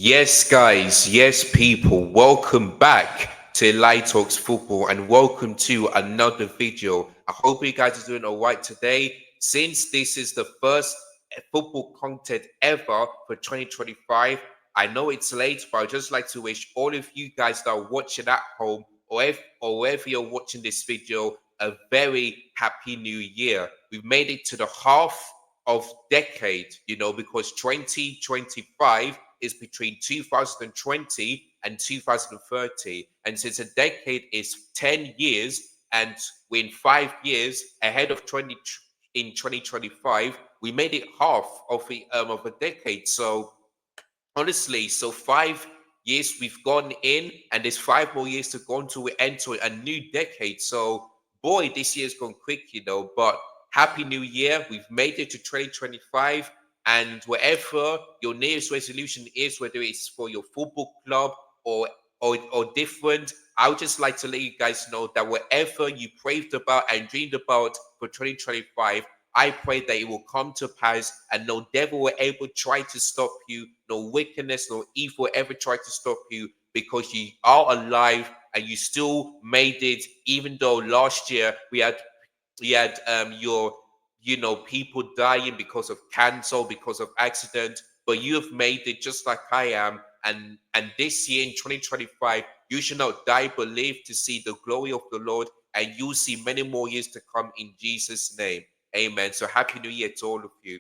Yes, guys. Yes, people. Welcome back to Light Talks Football and welcome to another video. I hope you guys are doing all right today. Since this is the first football content ever for 2025, I know it's late, but I'd just like to wish all of you guys that are watching at home or wherever you're watching this video a very happy new year. We've made it to the half of decade, because 2025 is between 2020 and 2030. And since a decade is 10 years and we're in 5 years ahead of 2025, we made it half of a decade. So honestly, so 5 years we've gone in, and there's 5 more years to go until we enter a new decade. So, boy, this year's gone quick. But happy new year. We've made it to 2025. And wherever your nearest resolution is, whether it's for your football club or or different, I would just like to let you guys know that whatever you prayed about and dreamed about for 2025, I pray that it will come to pass and no devil will ever try to stop you, no wickedness, no evil ever try to stop you because you are alive and you still made it, even though last year we had your people dying because of cancer, because of accident, but you have made it just like I am. And this year in 2025, you should not die but live to see the glory of the Lord, and you'll see many more years to come in Jesus' name. Amen. So happy new year to all of you.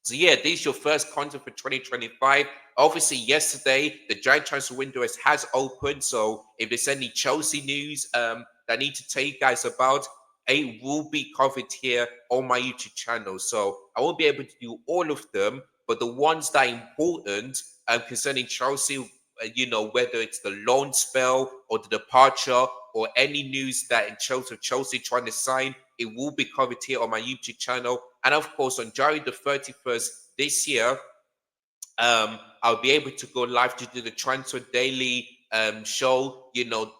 So yeah, this is your first content for 2025. Obviously, yesterday the giant transfer window has opened. So if there's any Chelsea news that I need to tell you guys about, it will be covered here on my YouTube channel. So I won't be able to do all of them, but the ones that are important concerning Chelsea, whether it's the loan spell or the departure or any news that in Chelsea trying to sign, it will be covered here on my YouTube channel. And of course, on January the 31st this year, I'll be able to go live to do the Transfer Daily show. The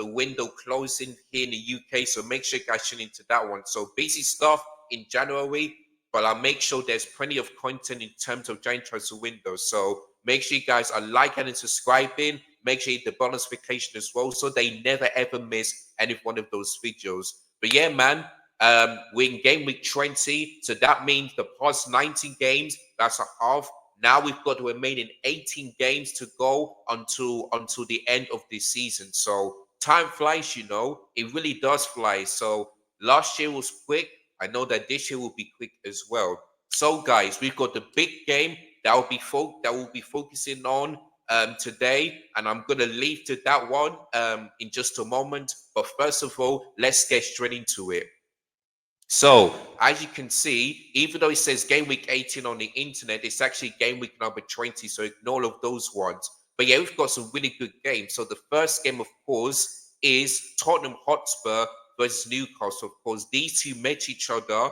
window closing here in the UK. So make sure you guys tune into that one. So busy stuff in January, but I'll make sure there's plenty of content in terms of giant transfer windows. So make sure you guys are liking and subscribing. Make sure you hit the bell notification as well, so they never ever miss any one of those videos. But yeah, man, we're in game week 20, so that means the past 19 games, that's a half. Now we've got the remaining 18 games to go until the end of this season. So time flies, it really does fly. So last year was quick. I know that this year will be quick as well. So guys, we've got the big game that will be focusing on today, and I'm gonna leave to that one in just a moment. But first of all, let's get straight into it. So, as you can see, even though it says game week 18 on the internet, it's actually game week number 20. So, ignore all of those ones. But yeah, we've got some really good games. So, the first game, of course, is Tottenham Hotspur versus Newcastle. Of course, these two met each other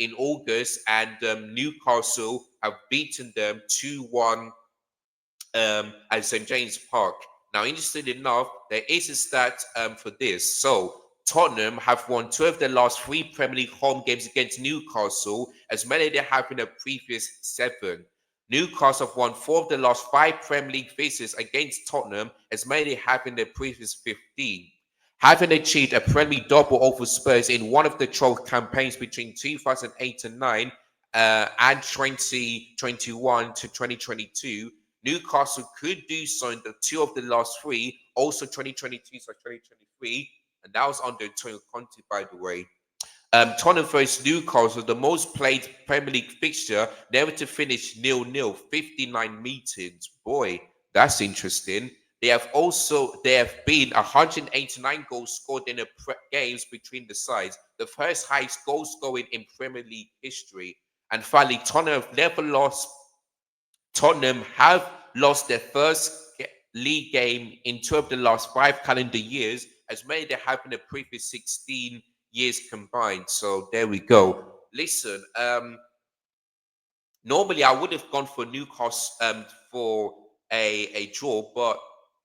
in August, and Newcastle have beaten them 2-1 at St. James Park. Now, interesting enough, there is a stat for this. So, Tottenham have won 2 of their last 3 Premier League home games against Newcastle, as many as they have in the previous 7. Newcastle have won 4 of the last 5 Premier League visits against Tottenham, as many as they have in the previous 15. Having achieved a Premier League double over Spurs in one of the 12 campaigns between 2008 and 9 and 2021 to 2022, Newcastle could do so in the 2 of the last 3, also 2022 to 2023, and that was under Antonio Conte, by the way. Tottenham versus Newcastle, the most played Premier League fixture, never to finish 0-0, 59 meetings. Boy, that's interesting. There have been 189 goals scored in the games between the sides, the first highest goal scoring in Premier League history. And finally, Tottenham have lost their first league game in 2 of the last 5 calendar years, as many they have in the previous 16 years combined. So there we go. Listen, normally I would have gone for Newcastle for a draw, but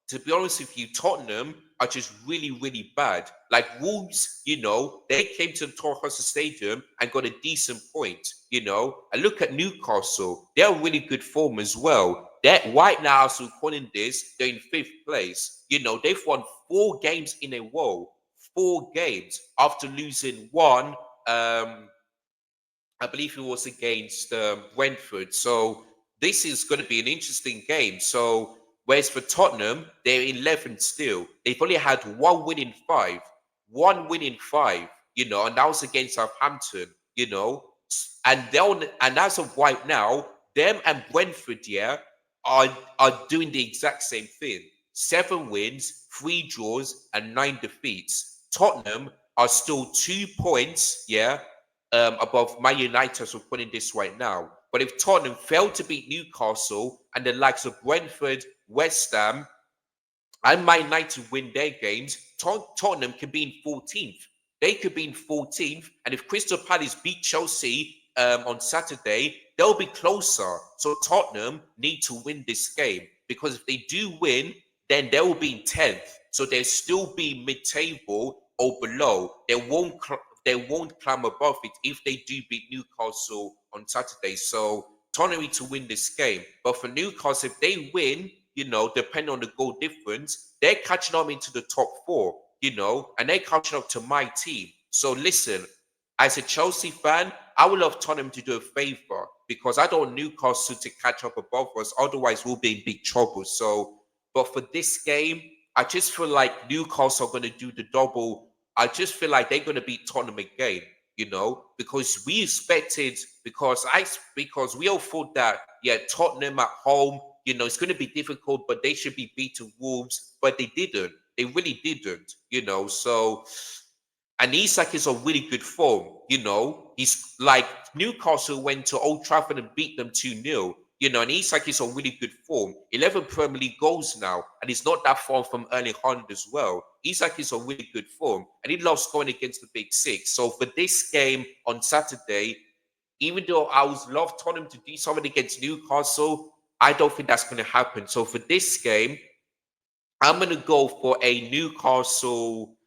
to be honest with you, Tottenham are just really, really bad. Like Wolves, they came to the Tottenham Stadium and got a decent point, And look at Newcastle. They're a really good form as well. that right now, as we're calling this, they're in 5th place. They've won 4 games in a row. 4 games after losing one. I believe it was against Brentford. So this is going to be an interesting game. So whereas for Tottenham, they're 11th still. They've only had 1 win in 5. 1 win in 5, and that was against Southampton, and as of right now, them and Brentford, are doing the exact same thing. 7 wins, 3 draws, and 9 defeats. Tottenham are still 2 points, above Man United, as we're putting this right now. But if Tottenham fail to beat Newcastle and the likes of Brentford, West Ham, and Man United win their games, Tottenham could be in 14th. They could be in 14th, and if Crystal Palace beat Chelsea on Saturday, they'll be closer. So Tottenham need to win this game, because if they do win, then they will be in 10th. So they'll still be mid-table or below. They won't climb above it if they do beat Newcastle on Saturday. So Tottenham need to win this game. But for Newcastle, if they win, depending on the goal difference, they're catching up into the top 4, and they're catching up to my team. So listen, as a Chelsea fan, I would love Tottenham to do a favor, because I don't want Newcastle to catch up above us. Otherwise, we'll be in big trouble. So, but for this game, I just feel like Newcastle are going to do the double. I just feel like they're going to beat Tottenham again, because we expected, because we all thought that, Tottenham at home, it's going to be difficult, but they should be beating Wolves, but they didn't. They really didn't, so. And Isak is on really good form, He's like, Newcastle went to Old Trafford and beat them 2-0, and Isak is on really good form. 11 Premier League goals now, and he's not that far from Erling Haaland as well. Isak is on really good form, and he loves going against the Big Six. So for this game on Saturday, even though I would love Tottenham to do something against Newcastle, I don't think that's going to happen. So for this game, I'm going to go for a Newcastle.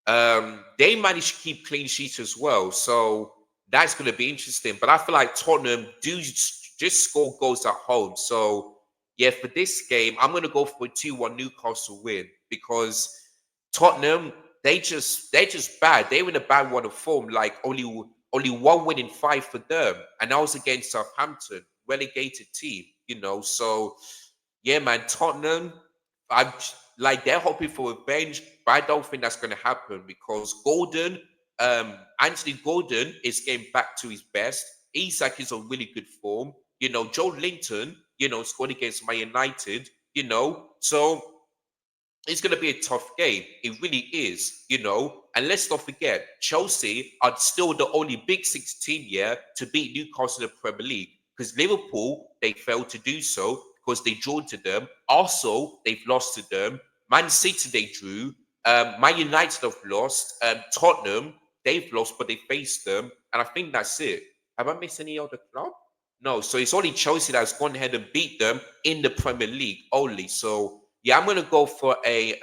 They managed to keep clean sheets as well, so that's going to be interesting. But I feel like Tottenham do just score goals at home. So yeah, for this game, I'm going to go for a 2-1 Newcastle win, because Tottenham, they're just bad. They were in a bad run of form. Like only 1 win in 5 for them, and that was against Southampton, relegated team. So yeah, man, Tottenham. I'm like, they're hoping for revenge, but I don't think that's going to happen, because Anthony Gordon is getting back to his best. Isak is on really good form. Joe Linton, scored against Man United. So it's going to be a tough game. It really is, And let's not forget, Chelsea are still the only Big Six team here to beat Newcastle in the Premier League, because Liverpool, they failed to do so because they drew to them. Also, they've lost to them. Man City, they drew. Man United have lost. Tottenham, they've lost, but they faced them. And I think that's it. Have I missed any other club? No. So it's only Chelsea that's gone ahead and beat them in the Premier League only. So yeah, I'm gonna go for a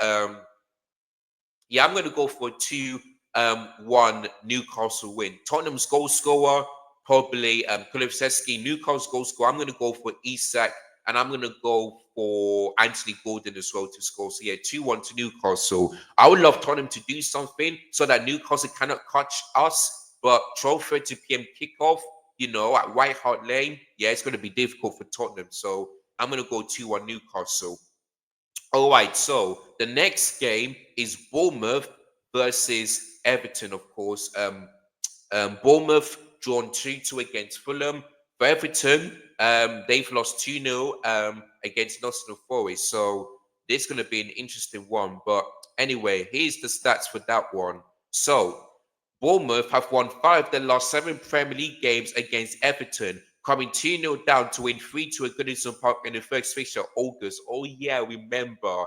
2-1 Newcastle win. Tottenham's goal scorer, probably Kulusevski. Newcastle's goal scorer, I'm gonna go for Isak, and I'm gonna go for Anthony Gordon as well to score. So yeah, 2-1 to Newcastle. I would love Tottenham to do something so that Newcastle cannot catch us, but 12:30 p.m. kickoff, at White Hart Lane, yeah, it's gonna be difficult for Tottenham. So I'm gonna go 2-1 Newcastle. All right, so the next game is Bournemouth versus Everton, of course. Bournemouth drawn 2-2 against Fulham. For Everton, they've lost 2-0 against Nottingham Forest. So this is going to be an interesting one. But anyway, here's the stats for that one. So Bournemouth have won 5 of their last 7 Premier League games against Everton, coming 2-0 down to win 3-2 at Goodison Park in the first fixture of August. Oh yeah, I remember,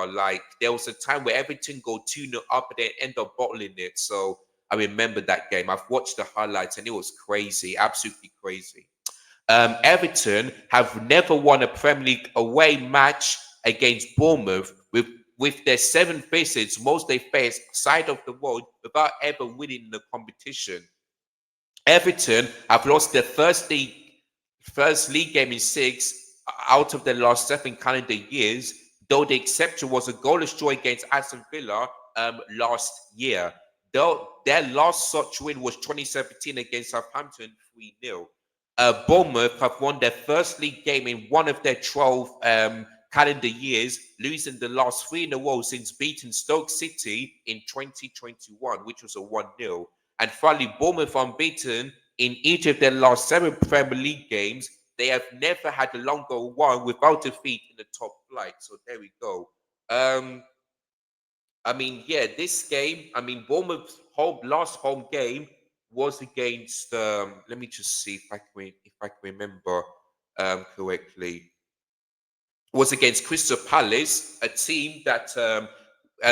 like, there was a time where Everton go 2-0 up and they end up bottling it. So I remember that game. I've watched the highlights and it was crazy, absolutely crazy. Everton have never won a Premier League away match against Bournemouth with their 7 visits, most they faced side of the world without ever winning the competition. Everton have lost their first league game in 6, out of their last 7 calendar years, though the exception was a goalless draw against Aston Villa last year. Though their last such win was 2017 against Southampton 3-0. Bournemouth have won their first league game in one of their 12 calendar years, losing the last 3 in a row since beating Stoke City in 2021, which was a 1-0. And finally, Bournemouth unbeaten in each of their last 7 Premier League games. They have never had a longer one without defeat in the top flight. So there we go. I mean, yeah, this game, I mean, Bournemouth's last home game was against, let me just see if I can remember correctly, was against Crystal Palace, a team that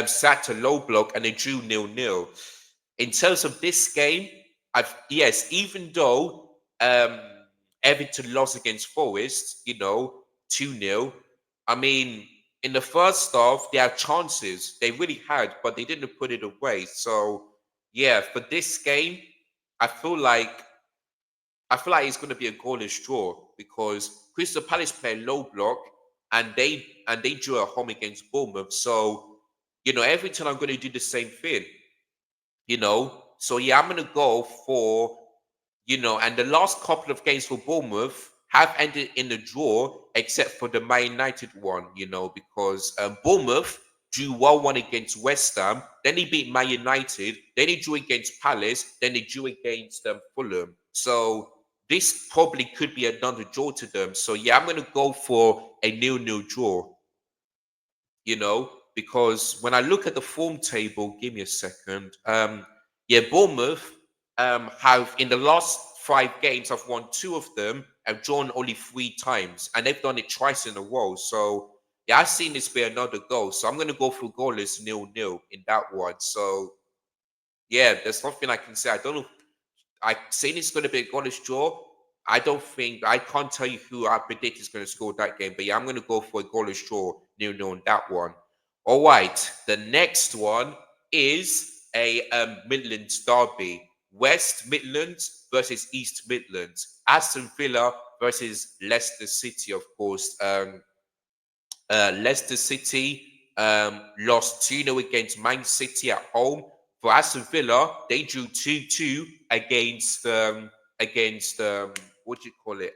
sat a low block and they drew 0-0. In terms of this game, yes, even though Everton lost against Forest, 2-0. I mean, in the first half, they had chances. They really had, but they didn't put it away. So, yeah, for this game, I feel like it's going to be a goalless draw because Crystal Palace play low block and they drew at home against Bournemouth. So, Everton are going to do the same thing. So yeah, I'm gonna go for, and the last couple of games for Bournemouth have ended in a draw, except for the Man United one, because Bournemouth drew 1-1 against West Ham, then he beat Man United, then he drew against Palace, then they drew against Fulham. So this probably could be another draw to them. So yeah, I'm gonna go for a 0-0 draw. Because when I look at the form table, give me a second. Yeah, Bournemouth have in the last 5 games, I've won 2 of them, have drawn only 3 times, and they've done it twice in a row. So yeah, I've seen this be another goal. So I'm gonna go for goalless 0-0 in that one. So yeah, there's nothing I can say. I don't know. I saying it's going to be a goalless draw. I can't tell you who I predict is going to score that game, but yeah, I'm going to go for a goalless draw 0-0 on that one. All right, the next one is a Midlands derby. West Midlands versus East Midlands. Aston Villa versus Leicester City, of course. Leicester City lost 2-0 against Man City at home. For Aston Villa, they drew 2-2 against what do you call it?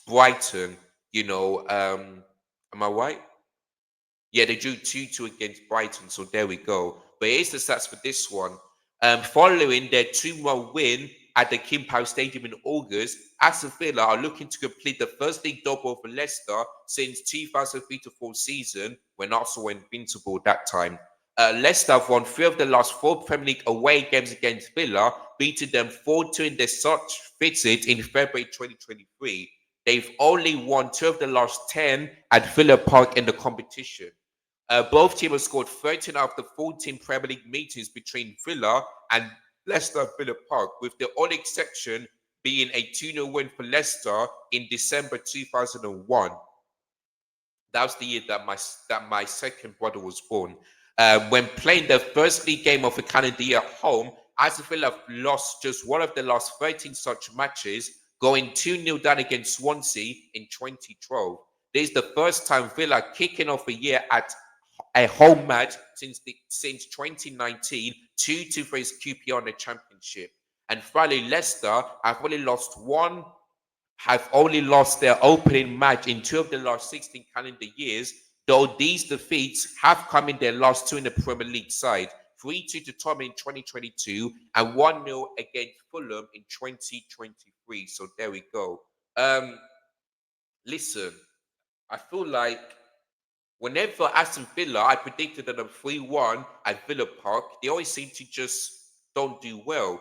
Brighton. Am I right? Yeah, they drew 2-2 against Brighton, so there we go. But here's the stats for this one. Following their 2-1 win at the King Power Stadium in August, Aston Villa are looking to complete the first league double for Leicester since 2003-04 season, when Arsenal were invincible that time. Leicester have won 3 of the last 4 Premier League away games against Villa, beating them 4-2 in their such visit in February 2023. They've only won 2 of the last 10 at Villa Park in the competition. Both teams have scored 13 out of the 14 Premier League meetings between Villa and Leicester at Villa Park, with the only exception being a 2-0 win for Leicester in December 2001. That was the year that my second brother was born. When playing their first league game of the calendar year at home, Aston Villa have lost just one of the last 13 such matches, going 2-0 down against Swansea in 2012. This is the first time Villa kicking off a year at a home match since 2019, 2-2 for his QPR in the Championship. And finally, Leicester have only lost their opening match in 2 of the last 16 calendar years, though these defeats have come in their last 2 in the Premier League side. 3-2 to Tottenham in 2022 and 1-0 against Fulham in 2023. So there we go. Listen, I feel like whenever Aston Villa, I predicted them 3-1 at Villa Park, they always seem to just don't do well.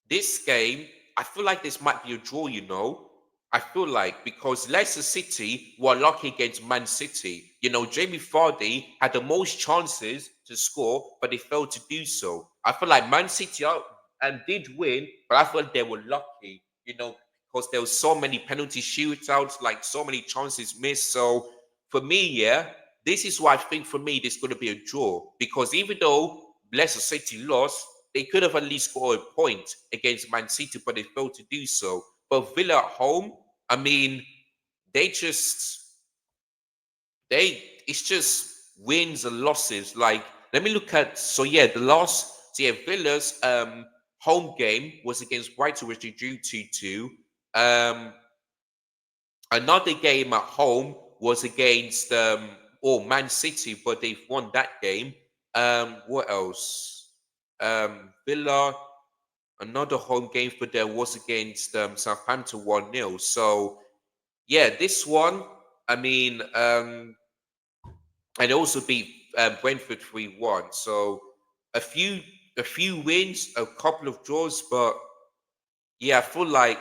This game, I feel like this might be a draw. I feel like because Leicester City were lucky against Man City. Jamie Vardy had the most chances to score, but they failed to do so. I feel like Man City did win, but I feel like they were lucky, because there were so many penalty shootouts, like so many chances missed. So for me, yeah, this is why I think for me this is going to be a draw, because even though Leicester City lost, they could have at least scored a point against Man City, but they failed to do so. But Villa at home, I mean, they just it's just wins and losses. Like, let me look at Villa's home game was against Brighton, which they drew 2-2. Um Another game at home was against Man City, but they've won that game. What else? Villa, another home game for them was against Southampton 1-0. So yeah, this one, I mean, and also beat Brentford 3-1. So a few a few wins, a couple of draws, but yeah, I feel like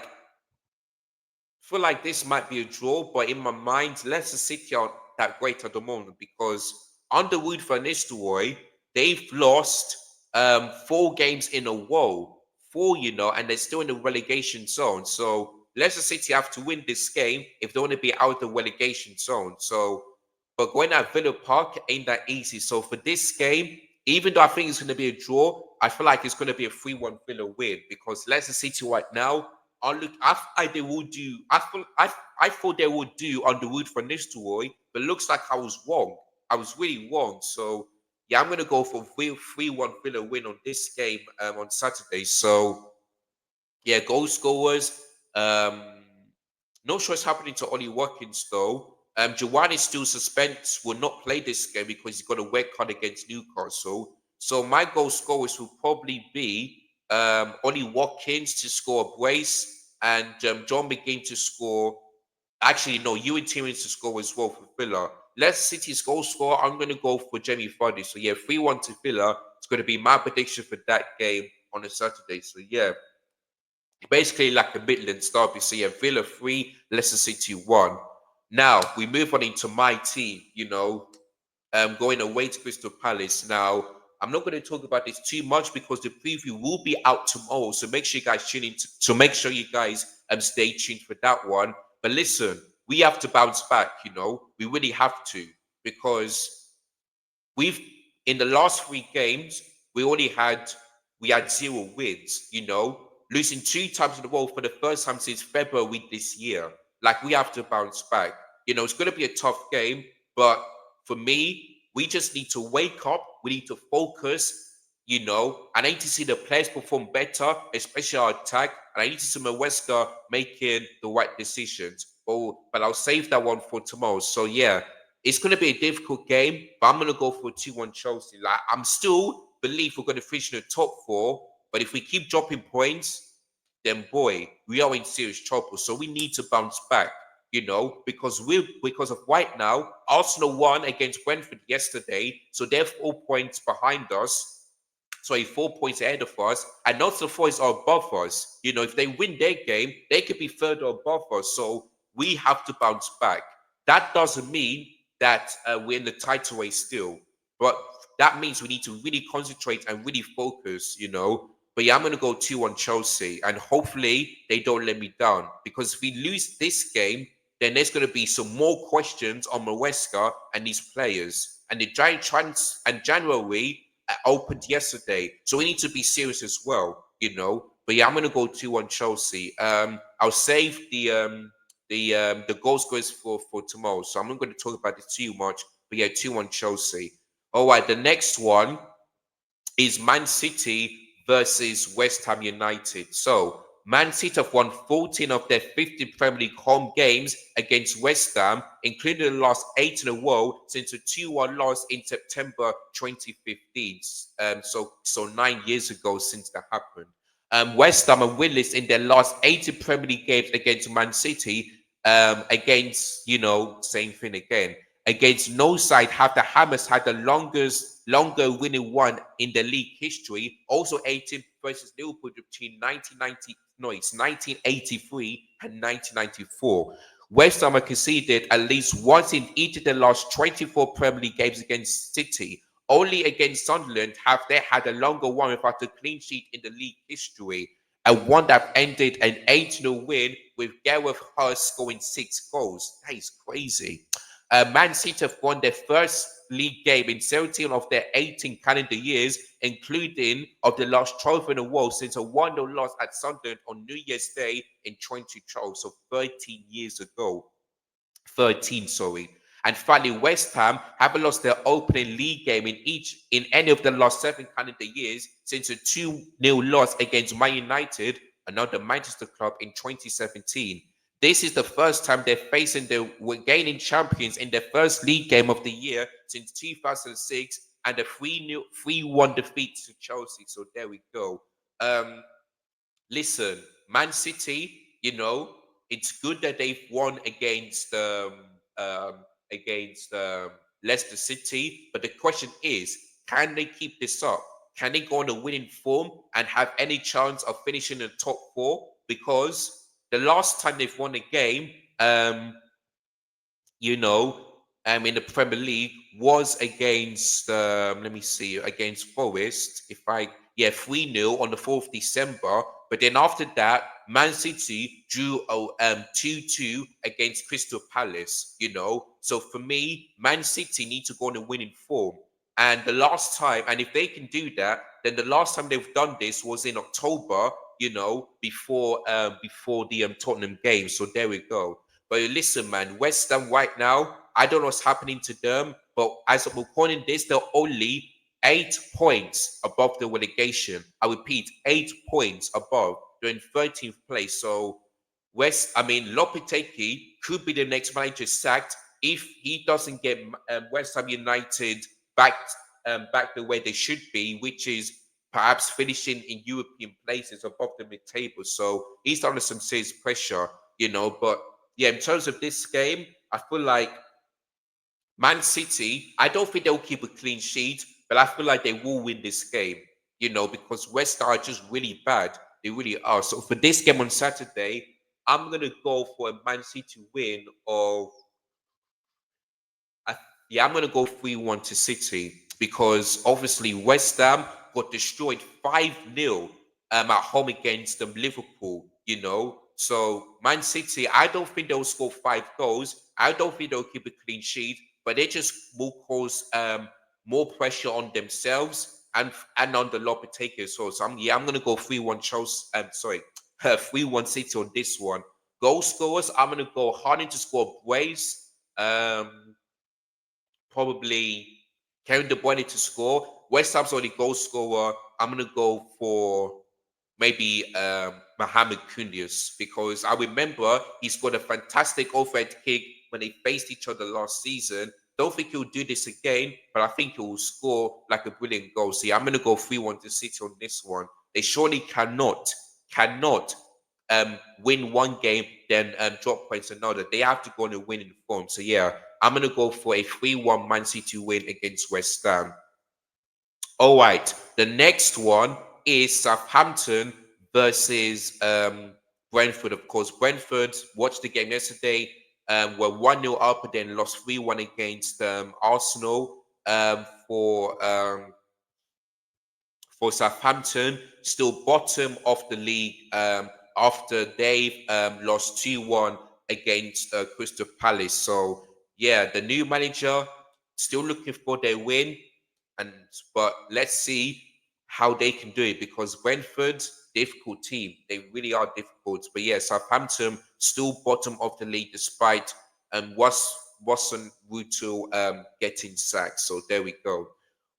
this might be a draw, but in my mind, Leicester City aren't that great at the moment because under Wood Van Nistelrooy, they've lost 4 games in a row, and they're still in the relegation zone. So Leicester City have to win this game if they want to be out of the relegation zone. So, but going at Villa Park ain't that easy. So for this game, even though I think it's going to be a draw, I feel like it's going to be a 3-1 Villa win because Leicester City right now they would do. I thought they would do on the route for Nistelrooy, but looks like I was wrong. I was really wrong. So yeah, I'm gonna go for 3-1 Villa win on this game on Saturday. So yeah, goal scorers. Um, not sure what's happening to Ollie Watkins though. Giovanni still suspended, will not play this game because he's got a red card against Newcastle. So my goal scorers will probably be Ollie Watkins to score a brace and John McGinn to score. Actually, no, Ewan Timmins to score as well for Villa. Leicester City's goal scorer, I'm going to go for Jamie Vardy. So yeah, 3-1 to Villa. It's going to be my prediction for that game on a Saturday. So yeah, basically like a Midlands derby. So yeah, Villa 3, Leicester City 1. Now we move on into my team, going away to Crystal Palace. Now, I'm not going to talk about this too much because the preview will be out tomorrow. So make sure you guys tune in. So make sure you guys stay tuned for that one. But listen, we have to bounce back, we really have to because we've in the last 3 games we had 0 wins, losing 2 times in a row for the first time since February this year. Like, we have to bounce back. It's going to be a tough game, but for me, we just need to wake up. We need to focus. I need to see the players perform better, especially our attack. And I need to see Maweska making the right decisions. But I'll save that one for tomorrow. So yeah, it's going to be a difficult game, but I'm going to go for 2-1 Chelsea. Like, I'm still believe we're going to finish in the top 4, but if we keep dropping points, then boy, we are in serious trouble. So we need to bounce back, because of right now, Arsenal won against Brentford yesterday, so they're 4 points behind us. Sorry, 4 points ahead of us, and Nottingham Forest are above us. If they win their game, they could be further above us. So we have to bounce back. That doesn't mean that we're in the title race still, but that means we need to really concentrate and really focus. But yeah, I'm going to go 2-1 Chelsea, and hopefully they don't let me down. Because if we lose this game, then there's going to be some more questions on Maresca and these players. And the giant trans and January opened yesterday, so we need to be serious as well. But yeah, I'm going to go 2-1 Chelsea. I'll save the goal scorers for tomorrow, so I'm not going to talk about it too much. But yeah, 2-1 Chelsea. All right, the next one is Man City versus West Ham United. So Man City have won 14 of their 15 Premier League home games against West Ham, including the last 8 in a row since a 2-1 loss in September 2015. So 9 years ago since that happened. West Ham are winless in their last 80 Premier League games against Man City. Same thing again. Against no side have the Hammers had the longer winning one in the league history. Also 18 versus Liverpool between 1983 and 1994. West Ham conceded at least once in each of the last 24 Premier League games against City. Only against Sunderland have they had a longer one without a clean sheet in the league history, and one that ended an 8-0 win with Gareth Hurst scoring 6 goals. That is crazy. Man City have won their first league game in 17 of their 18 calendar years, including of the last 12 in a row since a 1-0 loss at Sunderland on New Year's Day in 2012, so 13 years ago. 13, sorry. And finally, West Ham haven't lost their opening league game in any of the last 7 calendar years since a 2-0 loss against Man United, another Manchester club, in 2017. This is the first time they're facing the reigning champions in their first league game of the year since 2006, and a 3-1 defeat to Chelsea. So there we go. Listen, Man City, it's good that they've won um, against Leicester City, but the question is, can they keep this up? Can they go on a winning form and have any chance of finishing in the top 4? Because the last time they've won a game, you know, in the Premier League was against, let me see, against Forest. 3-0 on the 4th of December. But then after that, Man City drew 2-2 against Crystal Palace, So for me, Man City need to go on a winning form. And the last time, and if they can do that, then the last time they've done this was in October, before the Tottenham game. So there we go. But listen, man, West Ham right now, I don't know what's happening to them, but as I'm recording this, they're only 8 points above the relegation. I repeat, 8 points above. They're in 13th place. So Lopetegui could be the next manager sacked if he doesn't get West Ham United back the way they should be, which is perhaps finishing in European places above the mid-table. So he's under some serious pressure, But yeah, in terms of this game, I feel like Man City, I don't think they'll keep a clean sheet, but I feel like they will win this game, because West Ham are just really bad. They really are. So for this game on Saturday, I'm going to go for a Man City win of, I'm going to go 3-1 to City, because obviously West Ham got destroyed 5-0 at home against Liverpool, So Man City, I don't think they'll score 5 goals. I don't think they'll keep a clean sheet, but they just will cause more pressure on themselves and on the Lopetegui as well. So I'm going to go 3-1 Chelsea. 3-1 City on this one. Goal scorers, I'm going to go Harding to score brace. Probably Kevin De Bruyne to score. West Ham's only goal scorer. I'm gonna go for maybe Mohamed Kudus, because I remember he scored a fantastic overhead kick when they faced each other last season. Don't think he'll do this again, but I think he will score like a brilliant goal. So I'm gonna go 3-1 to City on this one. They surely cannot win one game, then drop points another. They have to go on a winning form. So yeah, I'm gonna go for a 3-1 Man City win against West Ham. All right, the next one is Southampton versus Brentford. Of course, Brentford watched the game yesterday. Were 1-0 up, and then lost 3-1 against Arsenal. For Southampton, still bottom of the league after they've lost 2-1 against Crystal Palace. So yeah, the new manager still looking for their win, but let's see how they can do it, because Brentford, difficult team. They really are difficult. But yeah, Southampton still bottom of the league despite Watson Ruto getting sacked. So there we go.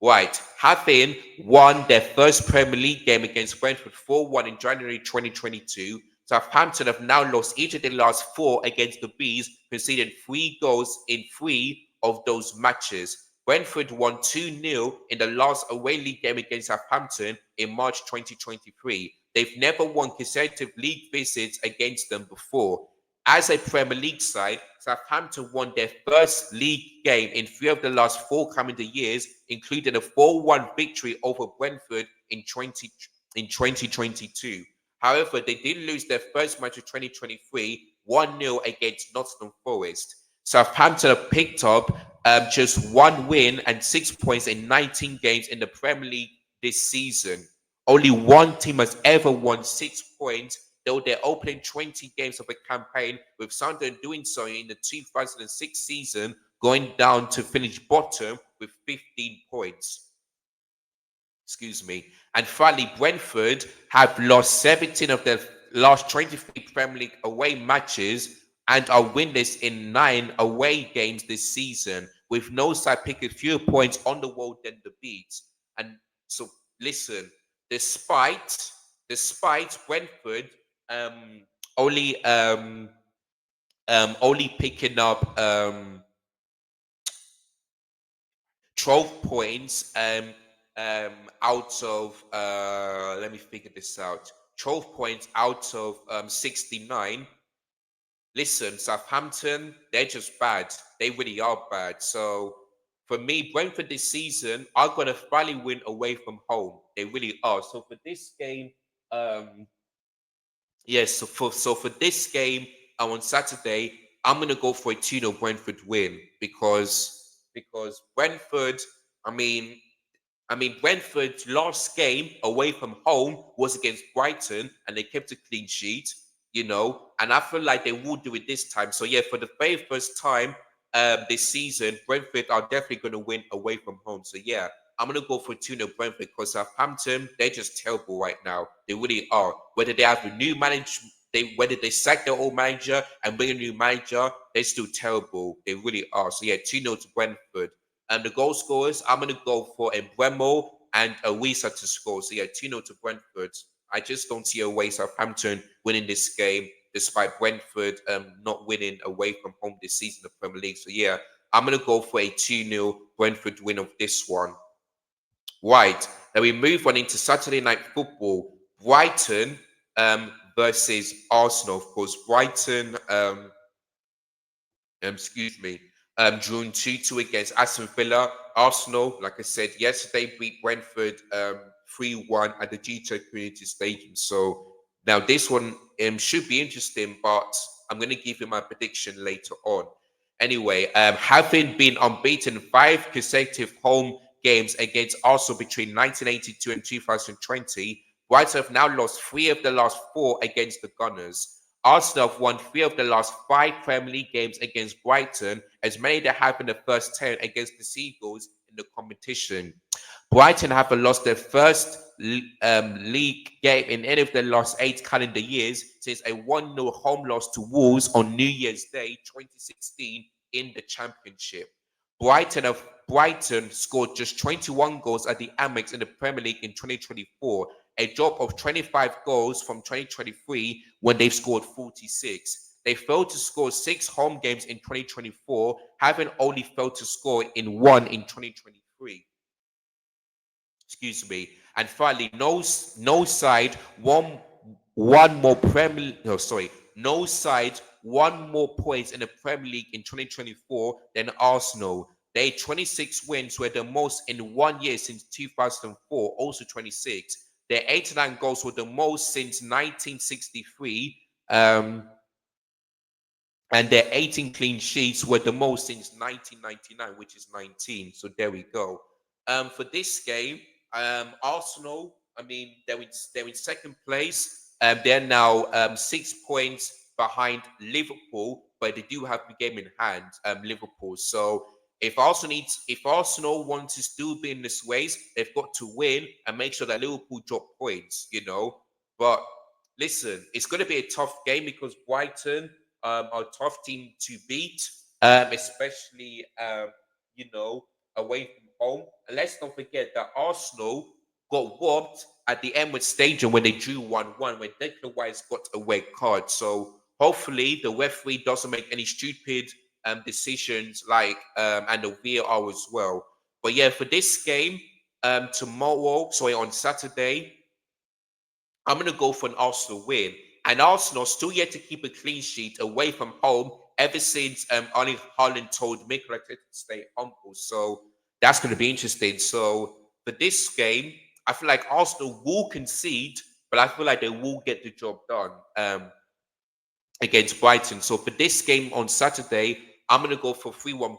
Right, having won their first Premier League game against Brentford 4-1 in January 2022, Southampton have now lost each of their last 4 against the Bees, conceding 3 goals in 3 of those matches. Brentford won 2-0 in the last away league game against Southampton in March 2023. They've never won consecutive league visits against them before. As a Premier League side, Southampton won their first league game in 3 of the last 4 calendar years, including a 4-1 victory over Brentford in 2022. However, they did lose their first match of 2023, 1-0 against Nottingham Forest. Southampton have picked up just 1 win and 6 points in 19 games in the Premier League this season. Only one team has ever won 6 points, though they're opening 20 games of a campaign, with Sunderland doing so in the 2006 season, going down to finish bottom with 15 points. Excuse me. And finally, Brentford have lost 17 of their last 23 Premier League away matches and are winless in 9 away games this season, with no side picking fewer points on the wall than the Beats. And so, listen, despite Brentford um, only only picking up 12 points out of let me figure this out. 12 points out of 69. Listen, Southampton, they're just bad. They really are bad. So for me, Brentford this season are gonna finally win away from home. They really are. So for this game, yes, so for this game on Saturday, I'm gonna go for a 2-0 Brentford win because Brentford, I mean, Brentford's last game away from home was against Brighton, and they kept a clean sheet, and I feel like they will do it this time. So yeah, for the very first time this season, Brentford are definitely going to win away from home. So yeah, I'm going to go for 2-0 Brentford because Southampton, they're just terrible right now. They really are. Whether they have a new manager, whether they sack their old manager and bring a new manager, they're still terrible. They really are. So yeah, 2-0 to Brentford. And the goal scorers, I'm going to go for a Bremo and a Wisa to score. So yeah, 2-0 to Brentford. I just don't see a way Southampton winning this game, despite Brentford not winning away from home this season in the Premier League. So yeah, I'm going to go for a 2-0 Brentford win of this one. Right. Then we move on into Saturday night football. Brighton versus Arsenal. Of course, Brighton excuse me, drew 2-2 against Aston Villa. Arsenal, like I said, yesterday beat Brentford 3-1 at the G2 Community Stadium. So now this one should be interesting, but I'm going to give you my prediction later on. Anyway, having been unbeaten 5 consecutive home games against Arsenal between 1982 and 2020, Brighton have now lost 3 of the last 4 against the Gunners. Arsenal have won 3 of the last 5 Premier League games against Brighton, as many that have in the first 10 against the Seagulls in the competition. Brighton have lost their first league game in any of the last 8 calendar years since a 1-0 home loss to Wolves on New Year's Day 2016 in the Championship. Brighton scored just 21 goals at the Amex in the Premier League in 2024, a drop of 25 goals from 2023 when they've scored 46. They failed to score 6 home games in 2024, having only failed to score in 1 in 2023. Excuse me. And finally, no side one more Premier no sorry no side one more points in the Premier League in 2024 than Arsenal. They 26 wins were the most in 1 year since 2004, also 26. Their 89 goals were the most since 1963. And their 18 clean sheets were the most since 1999, which is 19. So there we go. For this game, Arsenal, I mean, they're in second place. They're now 6 points behind Liverpool, but they do have the game in hand, Liverpool. So if Arsenal want to still be in this race, they've got to win and make sure that Liverpool drop points. But listen, it's going to be a tough game because Brighton are a tough team to beat, especially away from home. And let's not forget that Arsenal got robbed at the Emirates Stadium when they drew 1-1 when Declan Rice got a red card. So hopefully the referee doesn't make any stupid decisions like and the VAR as well. But yeah, for this game on Saturday, I'm going to go for an Arsenal win. And Arsenal still yet to keep a clean sheet away from home ever since Erling Haaland told Mikel Arteta to stay humble. So that's going to be interesting. So for this game, I feel like Arsenal will concede, but I feel like they will get the job done against Brighton. So for this game on Saturday, I'm going to go for 3-1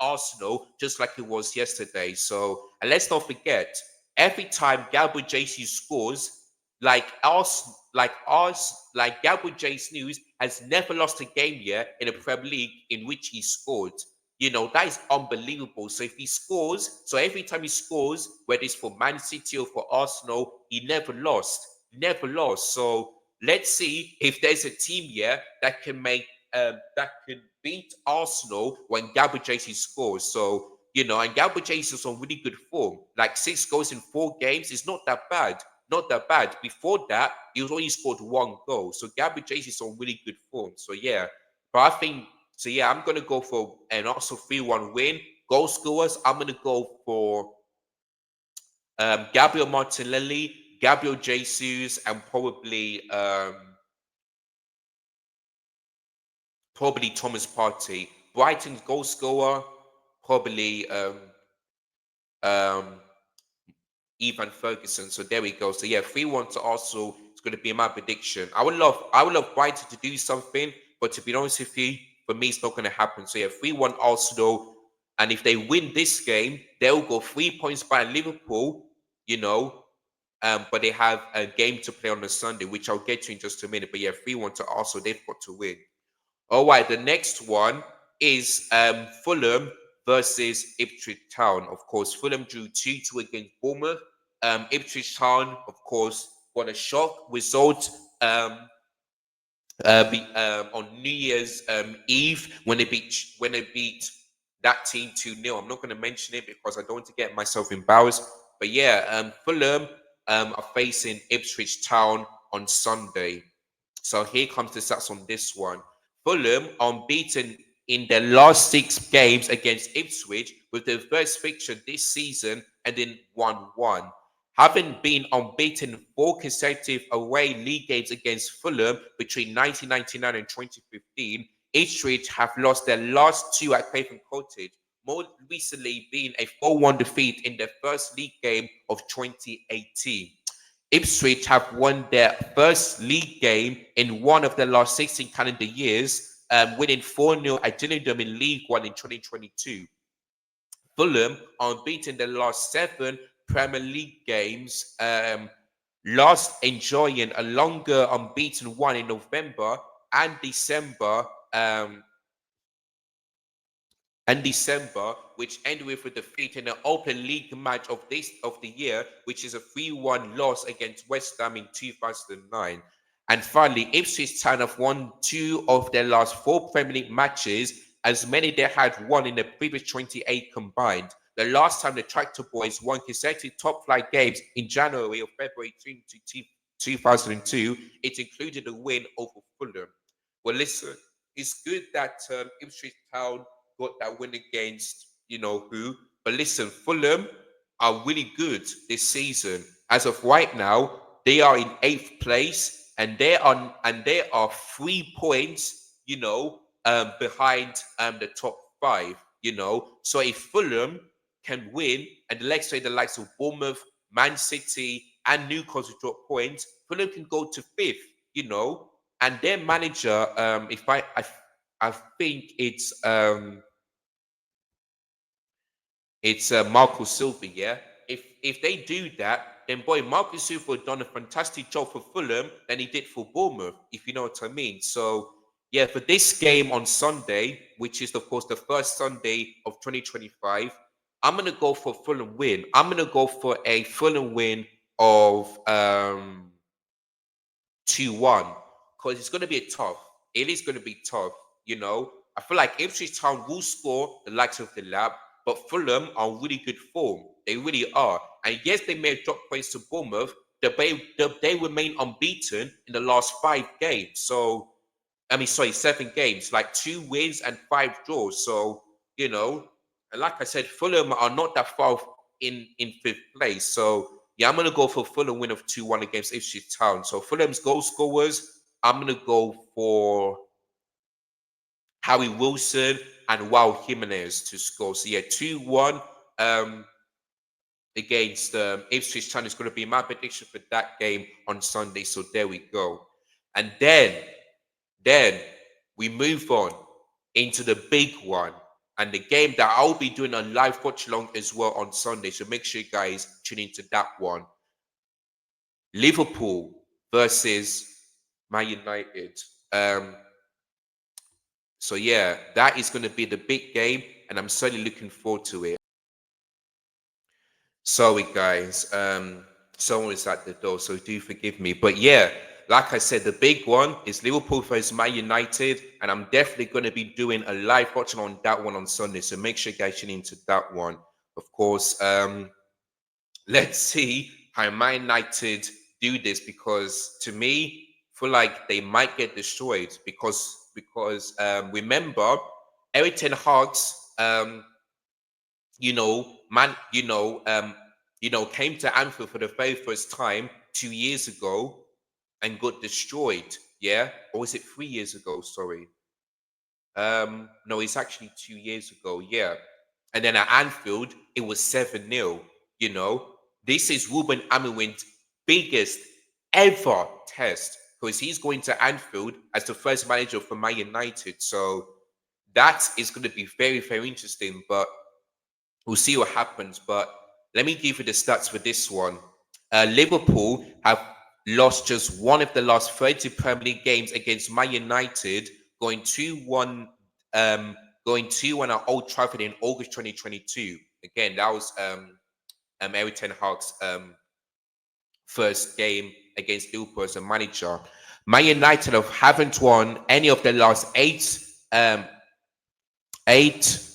Arsenal, just like it was yesterday. So, and let's not forget, every time Gabriel Jesus scores, Gabriel Jesus has never lost a game yet in the Premier League in which he scored. That is unbelievable. So if he scores, so every time he scores, whether it's for Man City or for Arsenal, he never lost. Never lost. So let's see if there's a team here that can that can beat Arsenal when Gabriel Jesus scores. So and Gabriel Jesus is on really good form. Like 6 goals in 4 games is not that bad. Not that bad. Before that, he was only scored 1 goal. So Gabriel Jesus is on really good form. So yeah. But I think so. Yeah, I'm gonna go for an Arsenal 3-1 win. Goal scorers, I'm gonna go for Gabriel Martinelli, Gabriel Jesus, and probably Thomas Partey. Brighton's goal scorer, probably um, Ivan Ferguson. So there we go. So yeah, 3-1 to Arsenal. It's going to be my prediction. I would love Brighton to do something, but to be honest with you, for me, it's not going to happen. So yeah, 3-1 Arsenal. And if they win this game, they'll go 3 points by Liverpool, you know. But they have a game to play on the Sunday, which I'll get to in just a minute. But yeah, 3-1 to Arsenal. They've got to win. All right, the next one is Fulham versus Ipswich Town. Of course, Fulham drew 2-2 against Bournemouth. Ipswich Town, of course, got a shock result on New Year's Eve when they beat that team 2-0. I'm not going to mention it because I don't want to get myself embarrassed. But yeah, Fulham are facing Ipswich Town on Sunday. So here comes the stats on this one. Fulham unbeaten in their last 6 games against Ipswich, with their first fixture this season and then 1-1. Having been unbeaten in 4 consecutive away league games against Fulham between 1999 and 2015, Ipswich have lost their last 2 at Craven Cottage, more recently being a 4-1 defeat in their first league game of 2018. Ipswich have won their first league game in one of the last 16 calendar years, winning 4-0 at Gillingham in League One in 2022. Fulham are unbeaten the last 7 Premier League games, last enjoying a longer unbeaten one in November and December. Um, which ended with a defeat in the Open League match of the year, which is a 3-1 loss against West Ham in 2009. And finally, Ipswich Town have won 2 of their last 4 Premier League matches, as many they had won in the previous 28 combined. The last time the Tractor Boys won consecutive top flight games in January or February 2002, it included a win over Fulham. Well, listen, it's good that Ipswich Town got that win against who. But listen, Fulham are really good this season. As of right now, they are in 8th place, and they are 3 points, behind the top 5. So if Fulham can win, and let's say the likes of Bournemouth, Man City, and Newcastle drop points, Fulham can go to 5th. And their manager, if I think it's Marco Silva, yeah. If they do that, then boy, Marco Silva done a fantastic job for Fulham than he did for Bournemouth, if you know what I mean. So yeah, for this game on Sunday, which is of course the first Sunday of 2025, I'm gonna go for Fulham win. I'm gonna go for a Fulham win of 2-1 because it's going to be tough. It is going to be tough. I feel like Ipswich Town will score the likes of the lab, but Fulham are really good form. They really are. And yes, they may have dropped points to Bournemouth. They remain unbeaten in the last 5 games. So, I mean, sorry, 7 games, like 2 wins and 5 draws. So, and like I said, Fulham are not that far in 5th place. So, yeah, I'm gonna go for Fulham win of 2-1 against Ipswich Town. So Fulham's goal scorers, I'm gonna go for Harry Wilson and Wow Jimenez to score. So yeah, 2-1 against Ipswich Town is gonna be my prediction for that game on Sunday. So there we go. And then we move on into the big one and the game that I'll be doing a live watch along as well on Sunday. So make sure you guys tune into that one. Liverpool versus Man United. So yeah, that is going to be the big game. and I'm certainly looking forward to it. Sorry, guys. Someone is at the door, so do forgive me. But yeah, like I said, the big one is Liverpool versus Man United, and I'm definitely going to be doing a live watching on that one on Sunday. So make sure you guys tune into that one. Of course, let's see how Man United do this, because to me, I feel like they might get destroyed because remember, Eric Ten Hag's you know, man, came to Anfield for the very first time 2 years ago and got destroyed. Yeah, or was it 3 years ago? Sorry. No, it's actually 2 years ago. Yeah, and then at Anfield it was 7-0. You know, this is Ruben Amorim's biggest ever test, because he's going to Anfield as the first manager for Man United. So that is going to be very, very interesting. But we'll see what happens. But let me give you the stats for this one. Liverpool have lost just one of the last 30 Premier League games against Man United, going 2-1, going 2-1 at Old Trafford in August 2022. Again, that was Eric Ten Hag's first game against Liverpool as a manager. Man United haven't won any of the last um, eight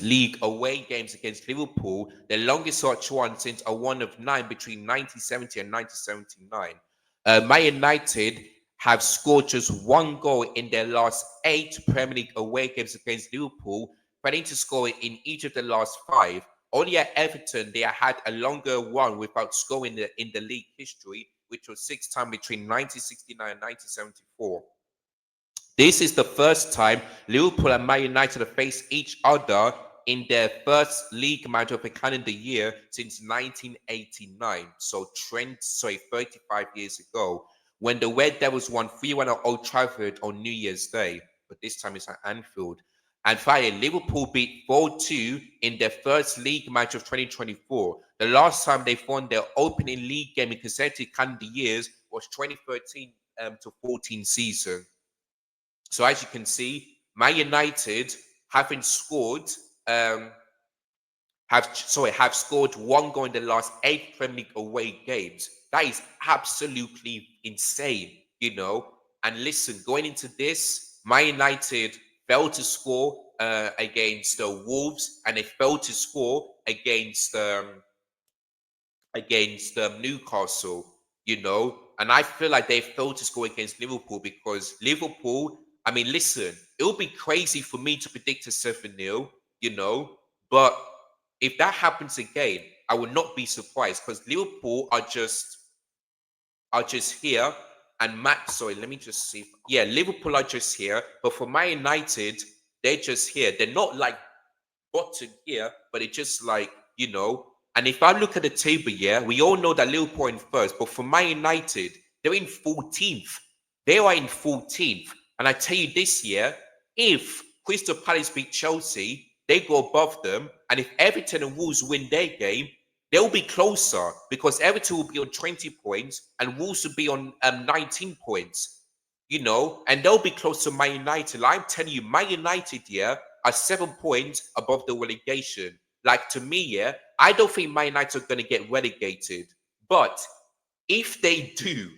league away games against Liverpool, the longest such one since a one of nine between 1970 and 1979. Man United have scored just one goal in their last 8 Premier League away games against Liverpool, failing to score in each of the last 5. Only at Everton, they had a longer one without scoring in the league history, which was 6 times between 1969 and 1974. This is the first time Liverpool and Man United have faced each other in their first league match of a calendar year since 1989. So 35 years ago, when the Red Devils won 3-1 at Old Trafford on New Year's Day, but this time it's at Anfield. And finally, Liverpool beat 4-2 in their first league match of 2024. The last time they won their opening league game in consecutive calendar years was 2013 to 14 season. So as you can see, Man United having scored have scored one goal in the last 8 Premier League away games. That is absolutely insane, you know. And listen, going into this, Man United failed to score against the Wolves, and they failed to score against Newcastle, you know. And I feel like they failed to score against Liverpool, because Liverpool, I mean, listen, it would be crazy for me to predict a 7-0, you know, but if that happens again, I would not be surprised, because Liverpool are just here. And Matt, sorry, let me just see. Yeah, Liverpool are just here, but for Man United, they're just here. They're not like bottom here, but it's just like, you know. And if I look at the table, yeah, we all know that Liverpool are in first, but for Man United, they're in 14th. They are in 14th. And I tell you this year, if Crystal Palace beat Chelsea, they go above them. And if Everton and Wolves win their game, they'll be closer, because Everton will be on 20 points and Wolves will be on 19 points, you know, and they'll be close to Man United. I'm telling you, Man United, yeah, are 7 points above the relegation. Like, to me, yeah, I don't think Man United are going to get relegated. But if they do,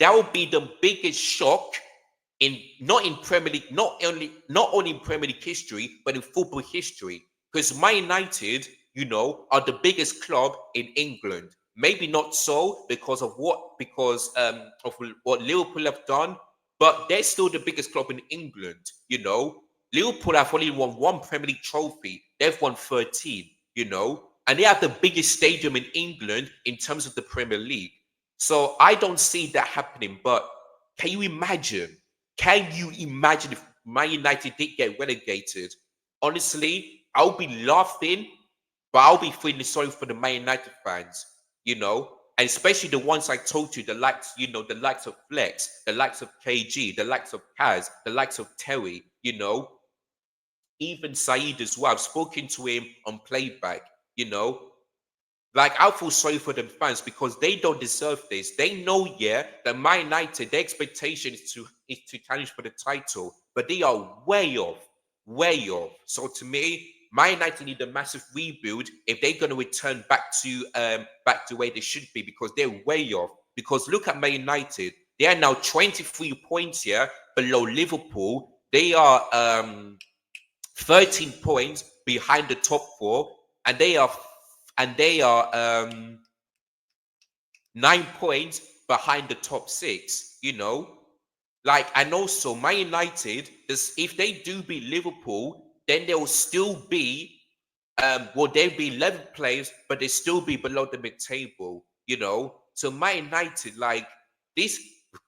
that will be the biggest shock in not in Premier League, not only in Premier League history, but in football history. Because Man United, you know, are the biggest club in England. Maybe not so because of what Liverpool have done, but they're still the biggest club in England. You know, Liverpool have only won one Premier League trophy. They've won 13. You know, and they have the biggest stadium in England in terms of the Premier League. So I don't see that happening. But can you imagine? Can you imagine if Man United did get relegated? Honestly, I'll be laughing, but I'll be feeling sorry for the Man United fans, you know, and especially the ones I told you, the likes of Flex, the likes of KG, the likes of Kaz, the likes of Terry, you know, even Saeed as well. I've spoken to him on playback, you know. Like, I feel sorry for them fans, because they don't deserve this. They know, yeah, that Man United, their expectation is to challenge for the title. but they are way off, way off. So to me, Man United need a massive rebuild if they're going to return back to where they should be, because they're way off. Because look at Man United, they are now 23 points here below Liverpool. They are 13 points behind the top four, and they are 9 points behind the top six. Like, and also Man United, if they do beat Liverpool, then they will still be well, they'll be 11 players, but they still be below the mid-table. So Man United, like, this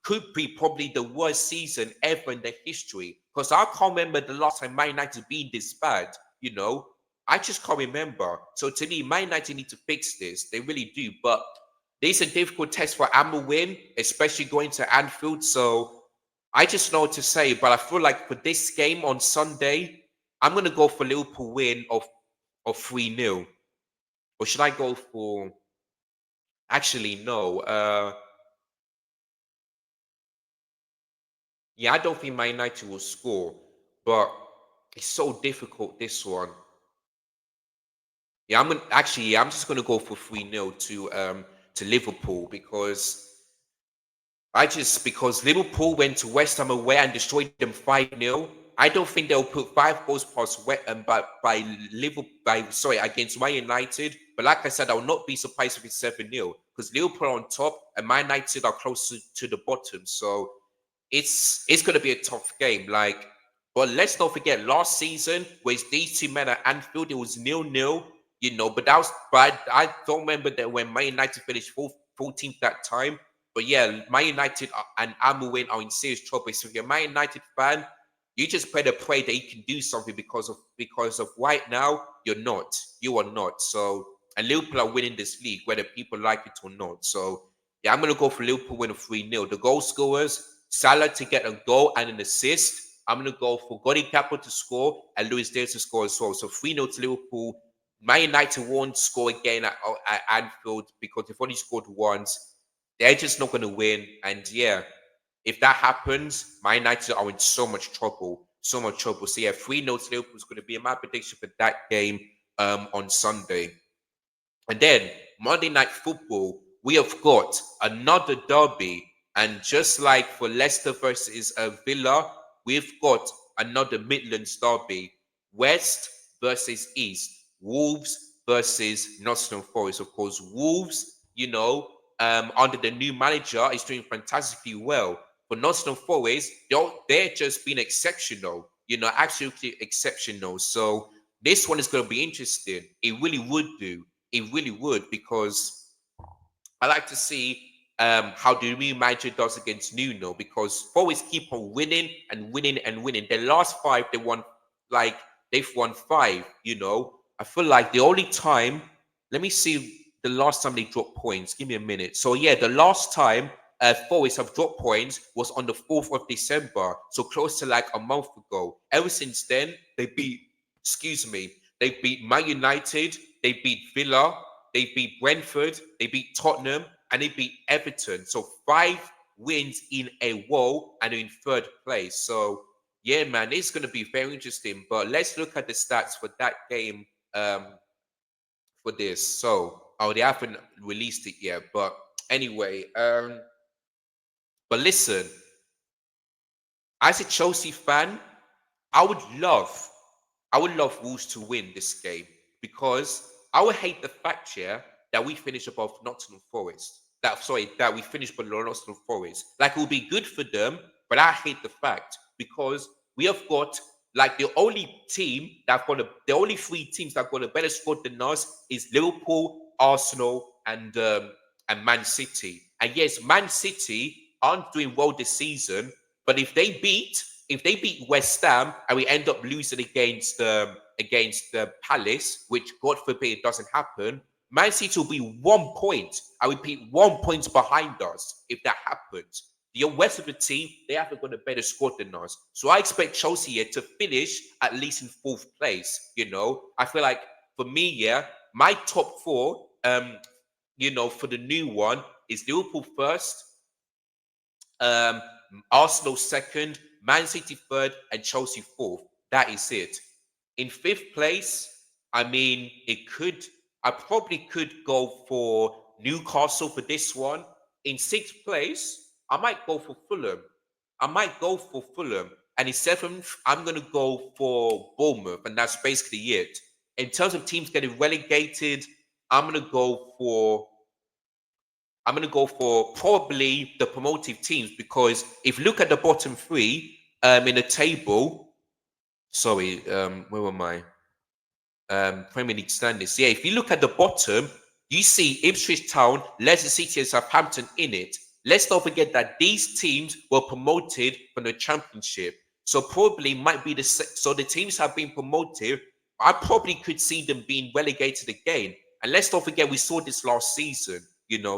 could be probably the worst season ever in the history. Because I can't remember the last time Man United being this bad. I just can't remember. So to me, Man United need to fix this. They really do. But this is a difficult test for Win, especially going to Anfield. So I just know what to say. But I feel like for this game on Sunday, I'm going to go for Liverpool win of 3-0. Or should I go for... Actually, no. Yeah, I don't think Man United will score. But it's so difficult, this one. Yeah, I'm just gonna go for 3-0 to Liverpool, because Liverpool went to West Ham away and destroyed them 5-0. I don't think they'll put 5 goals past by Liverpool against Man United. But like I said, I will not be surprised if it's 7-0, because Liverpool are on top and Man United are close to the bottom. So it's gonna be a tough game. Like, but let's not forget last season was these two men at Anfield, it was 0-0. But I don't remember that when Man United finished 14th that time. But yeah, Man United and Win are in serious trouble. So if you're a Man United fan, you just better pray that you can do something, because of right now you're not. You are not. So, and Liverpool are winning this league, whether people like it or not. So yeah, I'm gonna go for Liverpool win of 3-0. The goal scorers: Salah to get a goal and an assist. I'm gonna go for Godi Gakpo to score and Luis Diaz to score as well. So 3-0 to Liverpool. Man United won't score again at Anfield, because they've only scored once. They're just not going to win. And yeah, if that happens, Man United are in so much trouble. So much trouble. So yeah, 3-0 to Liverpool is going to be my prediction for that game on Sunday. And then Monday Night Football, we have got another derby. And just like for Leicester versus Villa, we've got another Midlands derby. West versus East. Wolves versus Nottingham Forest. Of course, Wolves, under the new manager, is doing fantastically well. For Nottingham Forest, they're just being exceptional. Absolutely exceptional. So this one is going to be interesting. It really would do. It really would, because I like to see how the new manager does against Nuno, because Forest keep on winning and winning and winning. The last 5 they've won 5. I feel like the only time, let me see the last time they dropped points. Give me a minute. So yeah, the last time Forest have dropped points was on the 4th of December, so close to like a month ago. Ever since then, they beat Man United, they beat Villa, they beat Brentford, they beat Tottenham, and they beat Everton. So 5 wins in a row, and they're in 3rd place. So yeah, man, it's going to be very interesting. But let's look at the stats for that game for this. So, they haven't released it yet. But anyway, but listen, as a Chelsea fan, I would love Wolves to win this game, because I would hate the fact here that we finish above Nottingham Forest. That we finish below Nottingham Forest. Like, it will be good for them, but I hate the fact, because we have got like the only 3 teams that have got a better squad than us is Liverpool, Arsenal, and Man City. And yes, Man City aren't doing well this season, but if they beat West Ham and we end up losing against the Palace, which God forbid doesn't happen, Man City will be 1 point. I repeat, 1 point behind us if that happens. The rest of the team, they haven't got a better squad than us. So I expect Chelsea here to finish at least in 4th place. I feel like for me, yeah, my top 4, for the new one is Liverpool first, Arsenal second, Man City third, and Chelsea fourth. That is it. In fifth place, I mean, I probably could go for Newcastle for this one. In sixth place, I might go for Fulham. I might go for Fulham. And in seventh, I'm going to go for Bournemouth. And that's basically it. In terms of teams getting relegated, I'm going to go for probably the promoted teams, because if you look at the bottom three in the table, sorry, where am I? Premier League standings. Yeah, if you look at the bottom, you see Ipswich Town, Leicester City, and Southampton in it. Let's not forget that these teams were promoted from the Championship, so probably might be so the teams have been promoted. I probably could see them being relegated again. And let's not forget, we saw this last season.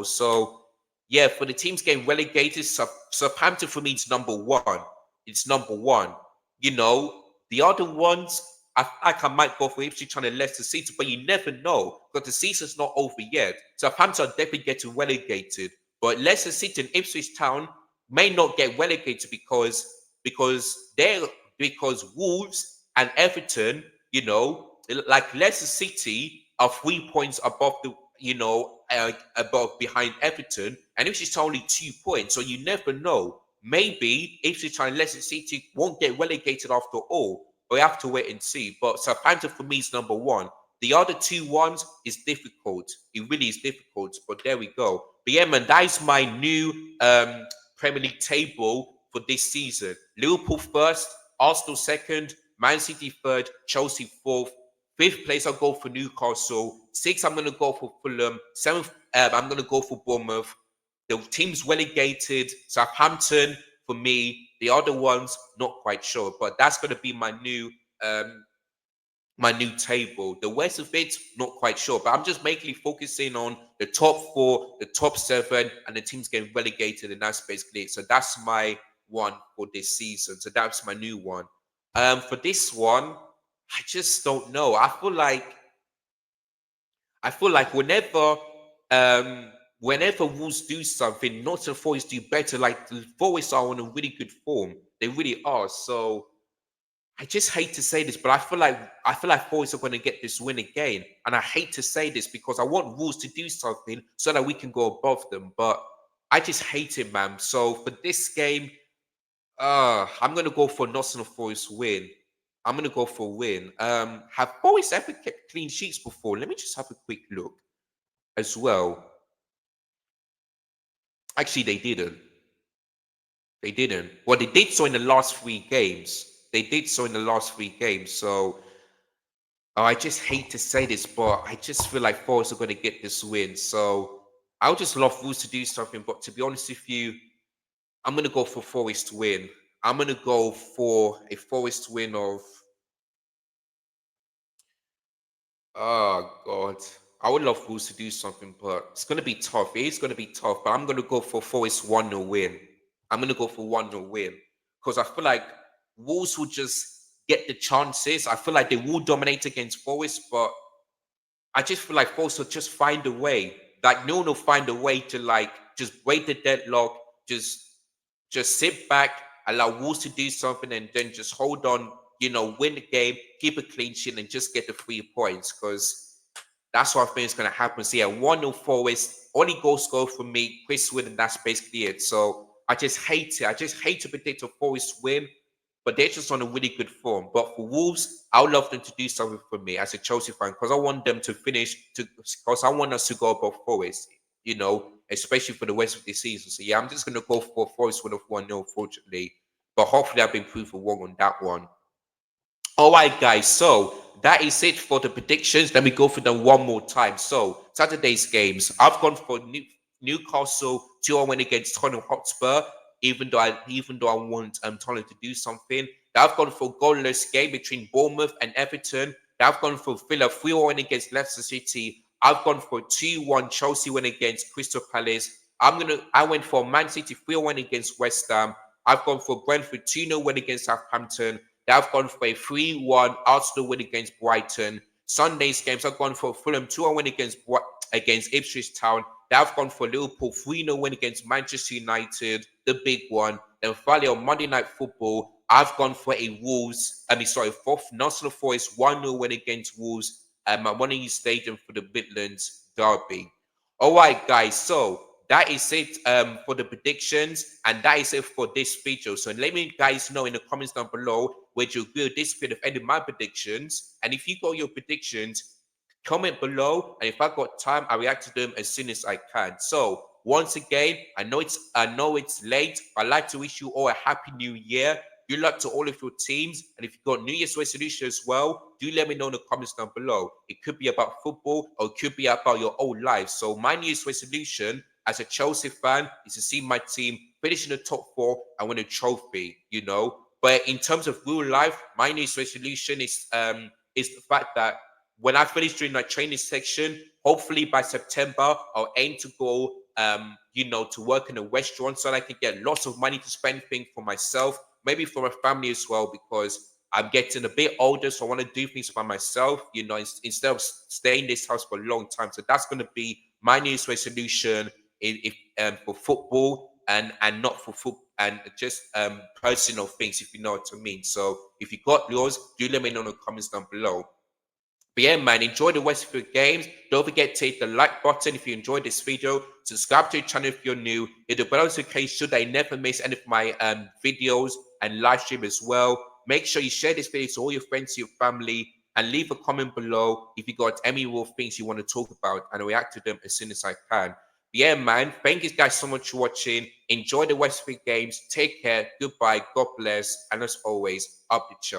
So yeah, for the teams getting relegated, Southampton for me is number one. It's number one. The other ones, I feel like I might go for Ipswich trying to Leicester City, but you never know because the season's not over yet. Southampton are definitely getting relegated, but Leicester City and Ipswich Town may not get relegated because Wolves and Everton, like Leicester City are 3 points above above behind Everton, and Ipswich Town only 2 points. So you never know. Maybe Ipswich and Leicester City won't get relegated after all. We have to wait and see. But Southampton for me is number one. The other two ones is difficult. It really is difficult. But there we go. But yeah, man, that is my new Premier League table for this season. Liverpool first, Arsenal second, Man City third, Chelsea fourth. Fifth place, I'll go for Newcastle. Sixth, I'm going to go for Fulham. Seventh, I'm going to go for Bournemouth. The teams relegated, Southampton for me. The other ones, not quite sure. But that's going to be my new table. The rest of it, not quite sure. But I'm just mainly focusing on the top four, the top seven, and the teams getting relegated, and that's basically it. So that's my one for this season. So that's my new one. For this one, I just don't know. I feel like whenever Wolves do something, Nottingham Forest do better. Like the Forest are on a really good form. They really are. So I just hate to say this, but I feel like Forest are going to get this win again. And I hate to say this because I want Wolves to do something so that we can go above them. But I just hate it, man. So for this game, I'm gonna go for Nottingham Forest win. I'm gonna go for a win. Have Forest ever kept clean sheets before? Let me just have a quick look as well. Actually, they didn't. They didn't. Well, they did so in the last three games. They did so in the last three games. So I just hate to say this, but I just feel like Forest are going to get this win. So I would just love Wolves to do something. But to be honest with you, I'm going to go for Forest to win. I'm going to go for a Forest win of Oh God, I would love Wolves to do something, but it's gonna be tough. It is gonna be tough, but I'm gonna go for Forest 1-0 win. I'm gonna go for 1-0 win because I feel like Wolves will just get the chances. I feel like they will dominate against Forest, but I just feel like Forest will just find a way. Like no one will find a way to like just break the deadlock, just sit back, allow Wolves to do something, and then just hold on, win the game, keep a clean sheet, and just get the 3 points. Because that's what I think is going to happen. So yeah, 1-0 Forest, only goal scored for me, Chris win, and that's basically it. So I just hate it. I just hate to predict a Forest win, but they're just on a really good form. But for Wolves, I would love them to do something for me as a Chelsea fan because I want them to because I want us to go above Forest, especially for the rest of the season. So yeah, I'm just going to go for Forest win of 1-0, fortunately. But hopefully I've been proven wrong on that one. All right, guys. So that is it for the predictions. Let me go through them one more time. So Saturday's games, I've gone for Newcastle 2-1 win against Tottenham Hotspur. Even though I want Tottenham to do something, I've gone for a goalless game between Bournemouth and Everton. I've gone for Villa 3-1 win against Leicester City. I've gone for 2-1 Chelsea win against Crystal Palace. I went for Man City 3-1 win against West Ham. I've gone for Brentford 2-0 win against Southampton. I've gone for a 3-1 Arsenal win against Brighton. Sunday's games, I've gone for Fulham 2-1 win against Ipswich Town. I've gone for Liverpool 3-0 win against Manchester United, the big one. Then finally on Monday Night Football, I've gone for a Wolves, for Nottingham Forest 1-0 win against Wolves at One of Stadium for the Midlands Derby. All right, guys. So that is it for the predictions, and that is it for this video. So let me guys know in the comments down below whether you agree with this bit of any of my predictions, and if you got your predictions, comment below, and if I got time, I react to them as soon as I can. So once again, I know it's late, but I'd like to wish you all a happy new year. Good luck to all of your teams, and if you've got New Year's resolution as well, do let me know in the comments down below. It could be about football, or it could be about your own life. So my New Year's resolution as a Chelsea fan is to see my team finish in the top 4 and win a trophy, you know. But in terms of real life, my New Year's resolution is the fact that when I finish doing my training section, hopefully by September, I'll aim to go, to work in a restaurant so that I can get lots of money to spend things for myself, maybe for my family as well, because I'm getting a bit older, so I want to do things by myself, instead of staying in this house for a long time. So that's going to be my New Year's resolution for football and not for football and just personal things, if you know what I mean. So if you got yours, do let me know in the comments down below. But yeah, man, enjoy the rest of your games. Don't forget to hit the like button if you enjoyed this video. Subscribe to the channel if you're new. Hit the bell notification so that you never miss any of my videos and live stream as well. Make sure you share this video to all your friends, your family, and leave a comment below if you got any more things you want to talk about, and I'll react to them as soon as I can. But yeah, man, thank you guys so much for watching. Enjoy the rest of your games. Take care. Goodbye. God bless. And as always, up the show.